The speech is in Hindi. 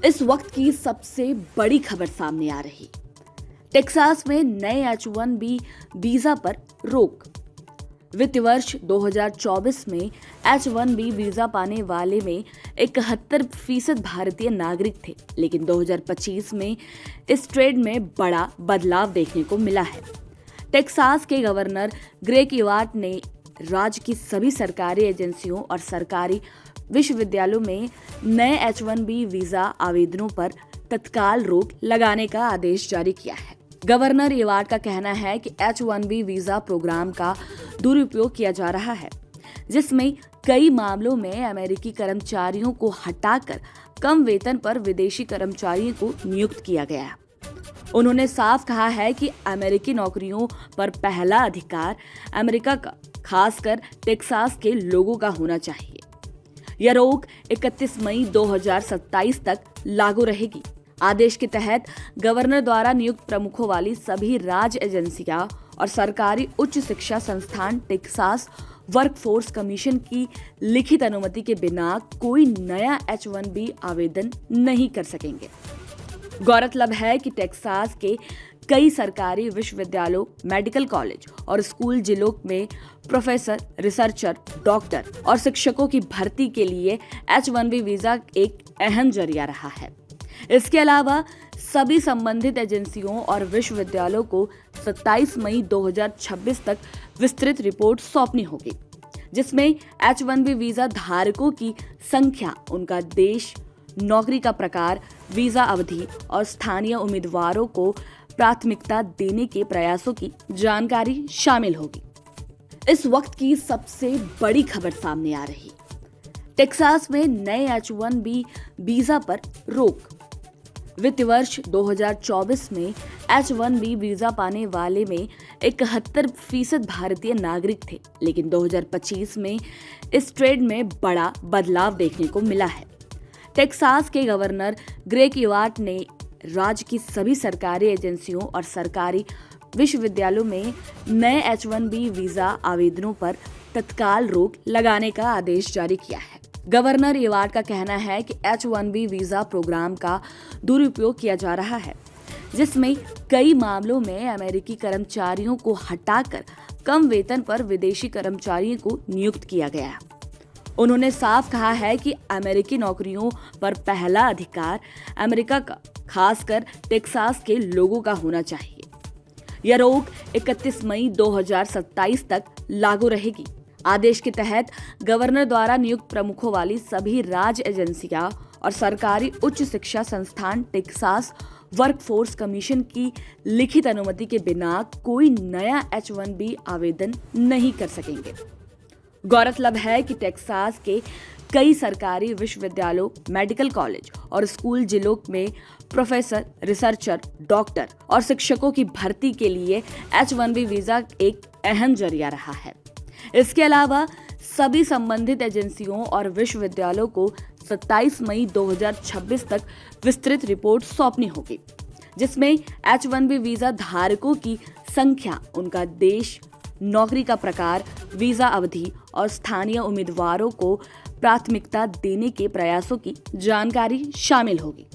इस वक्त की सबसे बड़ी खबर सामने आ रही। टेक्सास में नए H-1B वीजा पर रोक। वित्त वर्ष 2024 में H-1B वीजा पाने वाले में 71% भारतीय नागरिक थे, लेकिन 2025 में इस ट्रेंड में बड़ा बदलाव देखने को मिला है। टेक्सास के गवर्नर ग्रेग एवार्ट ने राज्य की सभी सरकारी एजेंसियों और सरकारी विश्वविद्यालयों में नए H-1B वीजा आवेदनों पर तत्काल रोक लगाने का आदेश जारी किया है। गवर्नर एवार्ड का कहना है कि H-1B वीजा प्रोग्राम का दुरुपयोग किया जा रहा है, जिसमें कई मामलों में अमेरिकी कर्मचारियों को हटाकर कम वेतन पर विदेशी कर्मचारियों को नियुक्त किया गया है। उन्होंने साफ कहा है कि अमेरिकी नौकरियों पर पहला अधिकार अमेरिका का, खासकर टेक्सास के लोगों का होना चाहिए। यह रोक 31 मई 2027 तक लागू रहेगी। आदेश के तहत गवर्नर द्वारा नियुक्त प्रमुखों वाली सभी राज्य एजेंसियां और सरकारी उच्च शिक्षा संस्थान टेक्सास वर्कफोर्स कमीशन की लिखित अनुमति के बिना कोई नया H-1B आवेदन नहीं कर सकेंगे। गौरतलब है कि टेक्सास के कई सरकारी विश्वविद्यालयों, मेडिकल कॉलेज और स्कूल जिलों में प्रोफेसर, रिसर्चर, डॉक्टर और शिक्षकों की भर्ती के लिए H-1B वीजा एक अहम जरिया रहा है। इसके अलावा सभी संबंधित एजेंसियों और विश्वविद्यालयों को 27 मई 2026 तक विस्तृत रिपोर्ट सौंपनी होगी, जिसमें H-1B वीजा धारकों की संख्या, उनका देश, नौकरी का प्रकार, वीजा अवधि और स्थानीय उम्मीदवारों को प्राथमिकता देने के प्रयासों की जानकारी शामिल होगी। इस वक्त की सबसे बड़ी खबर सामने आ रही। टेक्सास में नए H-1B वीजा पर रोक। वित्त वर्ष 2024 में H-1B वीजा पाने वाले में 71% भारतीय नागरिक थे, लेकिन 2025 में इस ट्रेंड में बड़ा बदलाव देखने को मिला है। टेक्सास के गवर्नर ग्रेग एवार्ट ने राज्य की सभी सरकारी एजेंसियों और सरकारी विश्वविद्यालयों में नए H-1B वीजा आवेदनों पर तत्काल रोक लगाने का आदेश जारी किया है। गवर्नर एवार्ड का कहना है कि H-1B वीजा प्रोग्राम का दुरुपयोग किया जा रहा है, जिसमें कई मामलों में अमेरिकी कर्मचारियों को हटाकर कम वेतन पर विदेशी कर्मचारियों को नियुक्त किया गया है। उन्होंने साफ कहा है कि अमेरिकी नौकरियों पर पहला अधिकार अमेरिका का, खासकर टेक्सास के लोगों का होना चाहिए। यह रोक 31 मई 2027 तक लागू रहेगी। आदेश के तहत गवर्नर द्वारा नियुक्त प्रमुखों वाली सभी राज्य एजेंसियां और सरकारी उच्च शिक्षा संस्थान टेक्सास वर्कफोर्स कमीशन की लिखित अनुमति के बिना कोई नया H-1B आवेदन नहीं कर सकेंगे। गौरतलब है कि टेक्सास के कई सरकारी विश्वविद्यालयों, मेडिकल कॉलेज और स्कूल जिलों में प्रोफेसर, रिसर्चर, डॉक्टर और शिक्षकों की भर्ती के लिए H-1B वीजा एक अहम जरिया रहा है। इसके अलावा सभी संबंधित एजेंसियों और विश्वविद्यालयों को 27 मई 2026 तक विस्तृत रिपोर्ट सौंपनी होगी, जिसमें H-1B वीजा धारकों की संख्या, उनका देश, नौकरी का प्रकार, वीजा अवधि और स्थानीय उम्मीदवारों को प्राथमिकता देने के प्रयासों की जानकारी शामिल होगी।